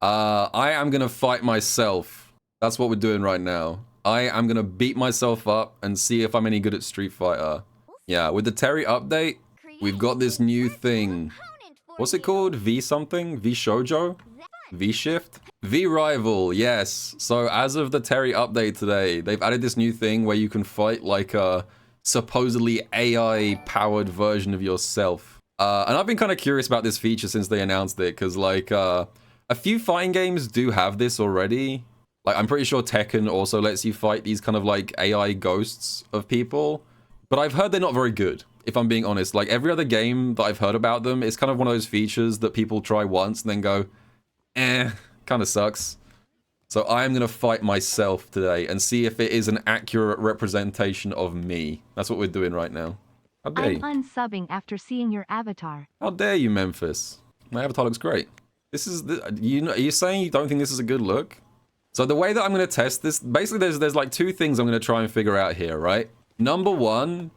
I am gonna fight myself. That's what we're doing right now. I am gonna beat myself up and see if I'm any good at Street Fighter. Yeah, with the Terry update, we've got this new thing. What's it called? V something? V Shoujo? V Shift? V Rival, yes. So as of the Terry update today, they've added this new thing where you can fight like a supposedly AI-powered version of yourself. And I've been kind of curious about this feature since they announced it, because like a few fighting games do have this already. Like I'm pretty sure Tekken also lets you fight these kind of like AI ghosts of people. But I've heard they're not very good, if I'm being honest. Like every other game that I've heard about them, it's kind of one of those features that people try once and then go, kind of sucks. So I'm going to fight myself today and see if it is an accurate representation of me. That's what we're doing right now. How dare you? I'm unsubbing after seeing your avatar. How dare you, Memphis? My avatar looks great. This is the, are you saying you don't think this is a good look? So the way that I'm going to test this, basically there's like two things I'm going to try and figure out here, right? Number one,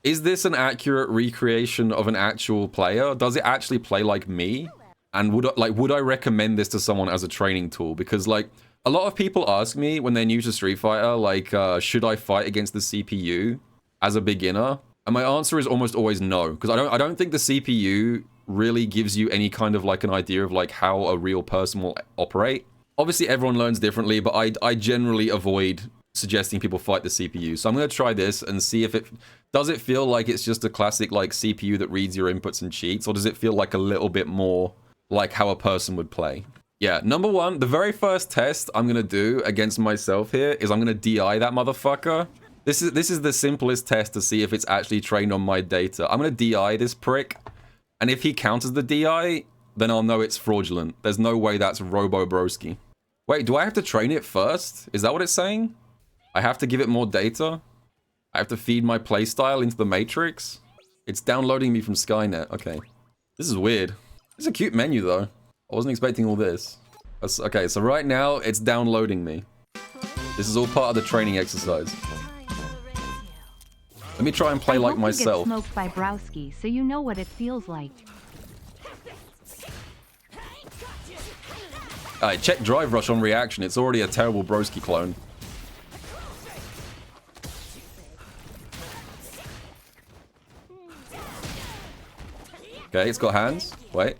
is this an accurate recreation of an actual player? Does it actually play like me? And would I recommend this to someone as a training tool? Because like a lot of people ask me when they're new to Street Fighter, like, should I fight against the CPU as a beginner? And my answer is almost always no, because I don't think the CPU really gives you any kind of like an idea of like how a real person will operate. Obviously everyone learns differently, but I generally avoid suggesting people fight the CPU. So I'm going to try this and see if does it feel like it's just a classic like CPU that reads your inputs and cheats, or does it feel like a little bit more like how a person would play? Yeah, number one, the very first test I'm going to do against myself here is I'm going to DI that motherfucker. This is the simplest test to see if it's actually trained on my data. I'm going to DI this prick, and if he counters the DI, then I'll know it's fraudulent. There's no way that's Robo Broski. Wait, do I have to train it first? Is that what it's saying? I have to give it more data? I have to feed my playstyle into the Matrix? It's downloading me from Skynet. Okay. This is weird. It's a cute menu, though. I wasn't expecting all this. Okay, so right now, it's downloading me. This is all part of the training exercise. Let me try and play like myself. I hope you get smoked by Browski, so you know what it feels like. Alright, check Drive Rush on reaction. It's already a terrible Broski clone. Okay, it's got hands. Wait.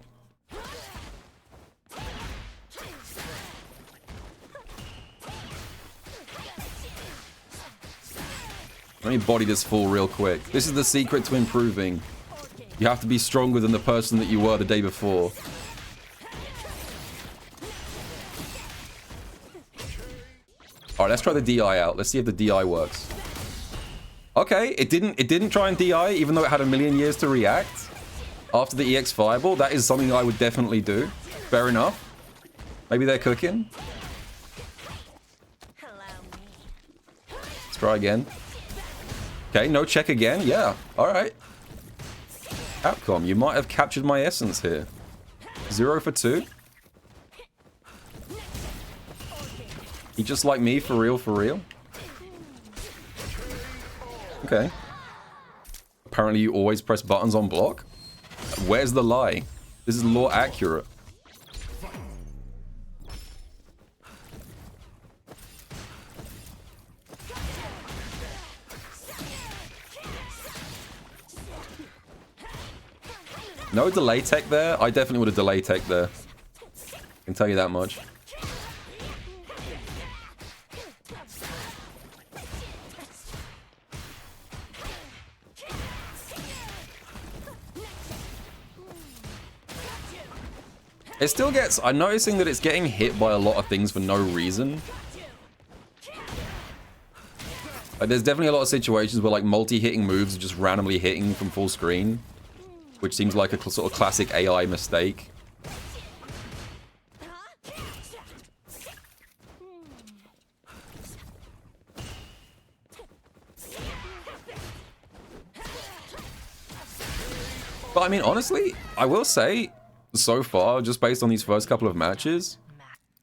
Let me body this fool real quick. This is the secret to improving. You have to be stronger than the person that you were the day before. Alright, let's try the DI out. Let's see if the DI works. Okay, it didn't try and DI, even though it had a million years to react. After the EX Fireball, that is something I would definitely do. Fair enough. Maybe they're cooking. Let's try again. Okay, no check again. Yeah, alright. Capcom, you might have captured my essence here. 0 for 2. You just like me, for real, for real? Okay. Apparently you always press buttons on block? Where's the lie? This is lore accurate. No delay tech there? I definitely would have delay tech there. I can tell you that much. It still gets... I'm noticing that it's getting hit by a lot of things for no reason. Like, there's definitely a lot of situations where, like, multi-hitting moves are just randomly hitting from full screen. Which seems like a sort of classic AI mistake. But, I mean, honestly, I will say... so far, just based on these first couple of matches,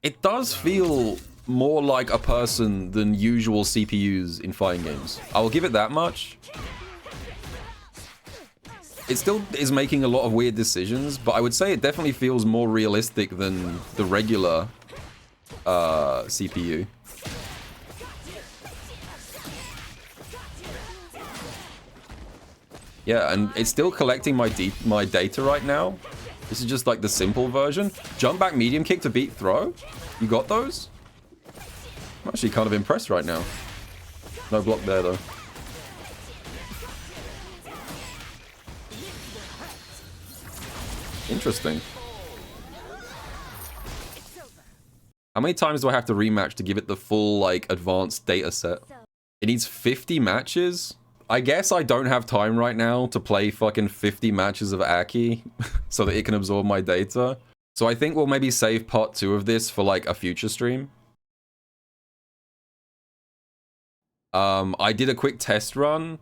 it does feel more like a person than usual CPUs in fighting games. I will give it that much. It still is making a lot of weird decisions, but I would say it definitely feels more realistic than the regular CPU. Yeah, and it's still collecting my data right now. This is just like the simple version. Jump back, medium kick to beat throw. You got those? I'm actually kind of impressed right now. No block there though. Interesting. How many times do I have to rematch to give it the full, like, advanced data set? It needs 50 matches? I guess I don't have time right now to play fucking 50 matches of Aki so that it can absorb my data. So I think we'll maybe save part 2 of this for, like, a future stream. I did a quick test run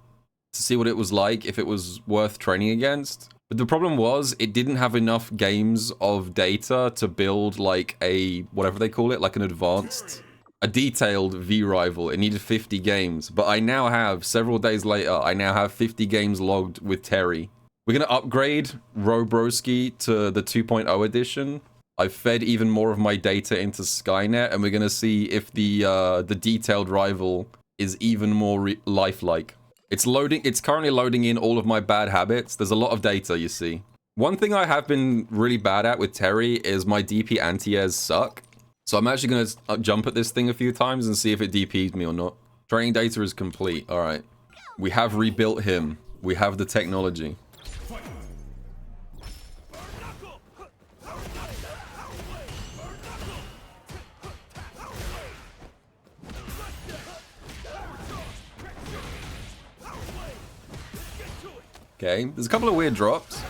to see what it was like, if it was worth training against. But the problem was, it didn't have enough games of data to build, like, a, whatever they call it, like an advanced, a detailed V-rival. It needed 50 games. But I now have, several days later, I now have 50 games logged with Terry. We're going to upgrade Robotnik to the 2.0 edition. I've fed even more of my data into Skynet, and we're going to see if the detailed rival is even more lifelike. It's loading. It's currently loading in all of my bad habits. There's a lot of data, you see. One thing I have been really bad at with Terry is my DP anti-airs suck. So I'm actually going to jump at this thing a few times and see if it DPs me or not. Training data is complete. All right. We have rebuilt him. We have the technology. Okay, there's a couple of weird drops.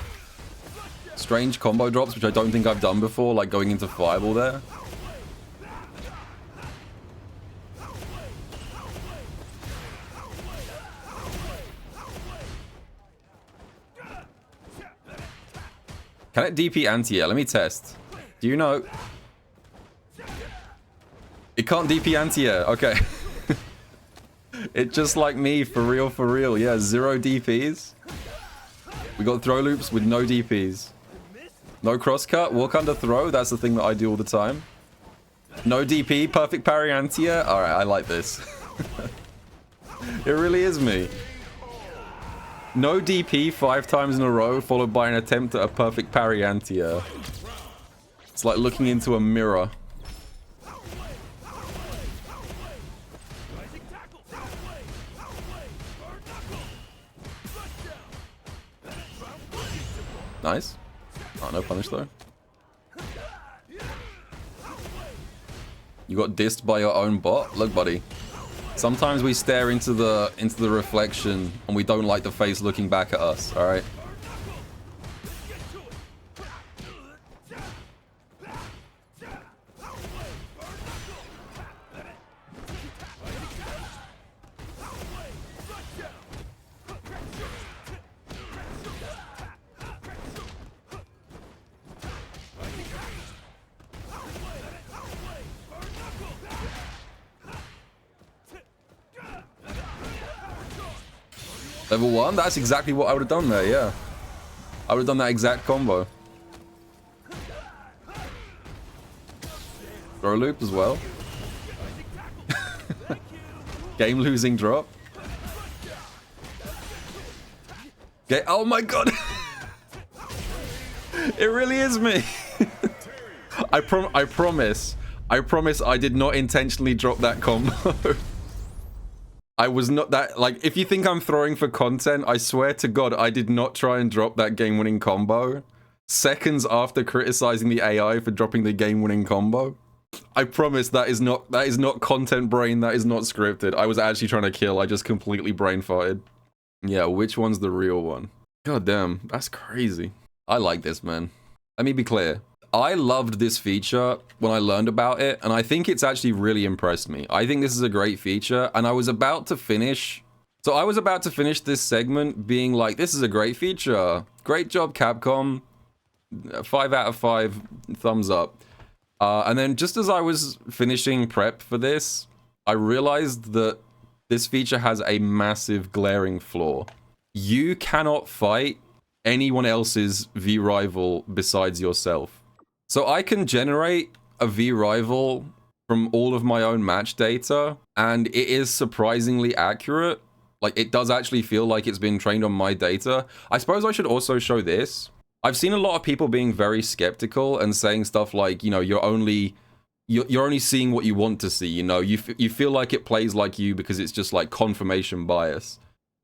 Strange combo drops, which I don't think I've done before, like going into Fireball there. Can it DP anti-air? Let me test. Do you know? It can't DP anti-air. Okay. It's just like me, for real, for real. Yeah, 0 DPs. We got throw loops with no DPs. No crosscut, walk under throw. That's the thing that I do all the time. No DP, perfect parry anti-air. Alright, I like this. It really is me. No DP 5 times in a row, followed by an attempt at a perfect parry anti-air. It's like looking into a mirror. Nice. Oh, no punish though. You got dissed by your own bot? Look, buddy. Sometimes we stare into the reflection and we don't like the face looking back at us, alright? Level 1? That's exactly what I would have done there, yeah. I would have done that exact combo. Throw loop as well. Game losing drop. Okay, oh my god! It really is me! I promise I did not intentionally drop that combo. I was not that, like, if you think I'm throwing for content, I swear to God, I did not try and drop that game-winning combo. Seconds after criticizing the AI for dropping the game-winning combo. I promise that is not content brain, that is not scripted. I was actually trying to kill, I just completely brain farted. Yeah, which one's the real one? God damn, that's crazy. I like this, man. Let me be clear. I loved this feature when I learned about it, and I think it's actually really impressed me. I think this is a great feature, and I was about to finish... So I was about to finish this segment being like, this is a great feature. Great job, Capcom. 5 out of 5, thumbs up. And then just as I was finishing prep for this, I realized that this feature has a massive glaring flaw. You cannot fight anyone else's V rival besides yourself. So I can generate a V rival from all of my own match data, and it is surprisingly accurate. Like, it does actually feel like it's been trained on my data. I suppose I should also show this. I've seen a lot of people being very skeptical and saying stuff like, you know, you're only seeing what you want to see, you know, you feel like it plays like you because it's just like confirmation bias.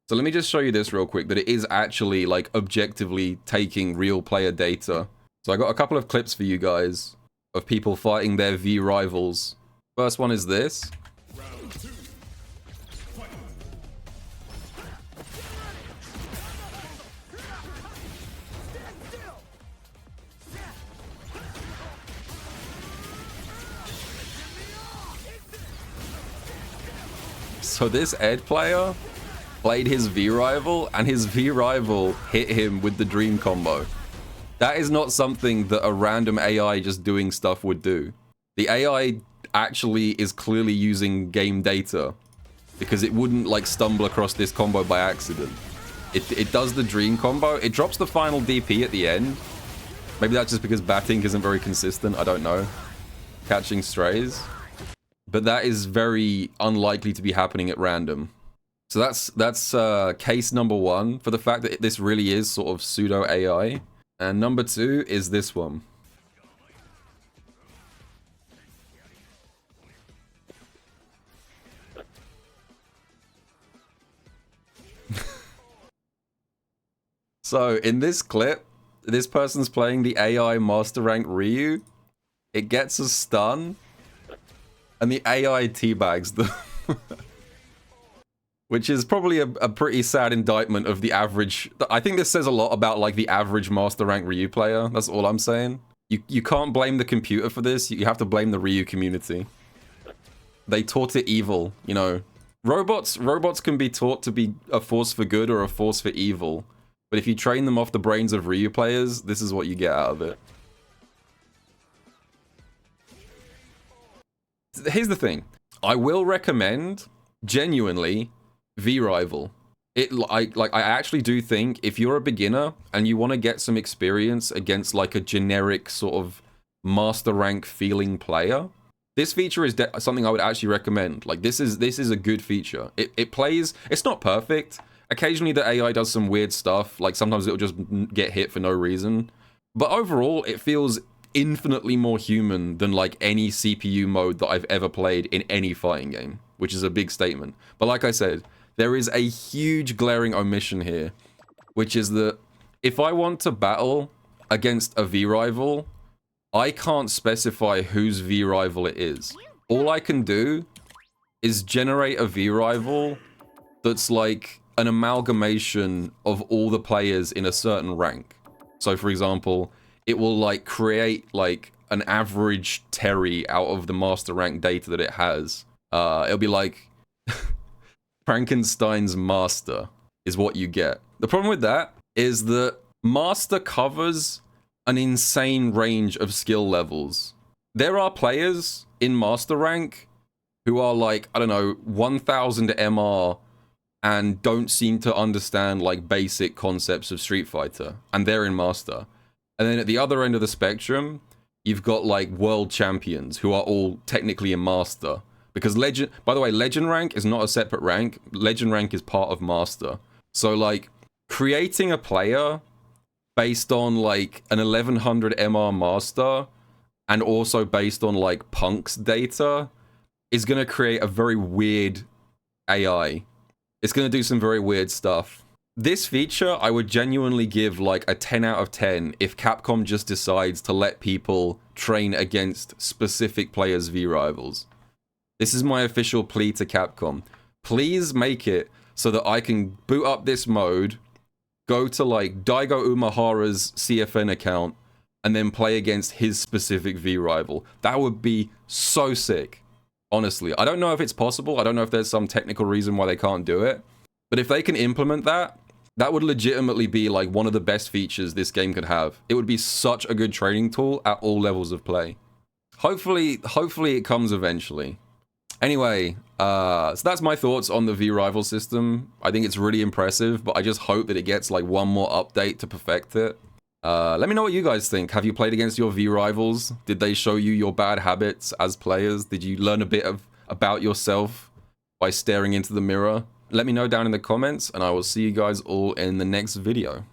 So let me just show you this real quick, that it is actually like objectively taking real player data. So I got a couple of clips for you guys of people fighting their V rivals. First one is this. So this Ed player played his V rival, and his V rival hit him with the dream combo. That is not something that a random AI just doing stuff would do. The AI actually is clearly using game data, because it wouldn't like stumble across this combo by accident. It does the dream combo. It drops the final DP at the end. Maybe that's just because Batink isn't very consistent. I don't know. Catching strays. But that is very unlikely to be happening at random. So that's case number one for the fact that this really is sort of pseudo AI. And number two is this one. So in this clip, this person's playing the AI Master Rank Ryu. It gets a stun, and the AI teabags them. Which is probably a pretty sad indictment of the average. I think this says a lot about like the average Master Rank Ryu player. That's all I'm saying. You can't blame the computer for this. You have to blame the Ryu community. They taught it evil, you know. Robots can be taught to be a force for good or a force for evil. But if you train them off the brains of Ryu players, this is what you get out of it. Here's the thing. I will recommend, genuinely, V-Rival. I actually do think if you're a beginner and you want to get some experience against like a generic sort of master rank feeling player, this feature is something I would actually recommend. Like this is a good feature. It plays. It's not perfect. Occasionally the AI does some weird stuff. Like sometimes it'll just get hit for no reason. But overall, it feels infinitely more human than like any CPU mode that I've ever played in any fighting game, which is a big statement. But like I said, there is a huge glaring omission here, which is that if I want to battle against a V-Rival, I can't specify whose V-Rival it is. All I can do is generate a V-Rival that's like an amalgamation of all the players in a certain rank. So for example, it will like create like an average Terry out of the master rank data that it has. It'll be like Frankenstein's master is what you get. The problem with that is that master covers an insane range of skill levels. There are players in master rank who are like, I don't know, 1000 MR and don't seem to understand like basic concepts of Street Fighter, and they're in master. And then at the other end of the spectrum, you've got like world champions who are all technically in master. Because legend, by the way, legend rank is not a separate rank. Legend rank is part of master. So like creating a player based on like an 1100 MR master and also based on like Punk's data is going to create a very weird AI. It's going to do some very weird stuff. This feature, I would genuinely give like a 10 out of 10 if Capcom just decides to let people train against specific players' V-Rivals. This is my official plea to Capcom. Please make it so that I can boot up this mode, go to like Daigo Umehara's CFN account, and then play against his specific V-Rival. That would be so sick. Honestly, I don't know if it's possible. I don't know if there's some technical reason why they can't do it. But if they can implement that, that would legitimately be like one of the best features this game could have. It would be such a good training tool at all levels of play. Hopefully it comes eventually. Anyway, So that's my thoughts on the V-Rival system. I think it's really impressive, but I just hope that it gets like one more update to perfect it. Let me know what you guys think. Have you played against your V-Rivals? Did they show you your bad habits as players? Did you learn a bit about yourself by staring into the mirror? Let me know down in the comments, and I will see you guys all in the next video.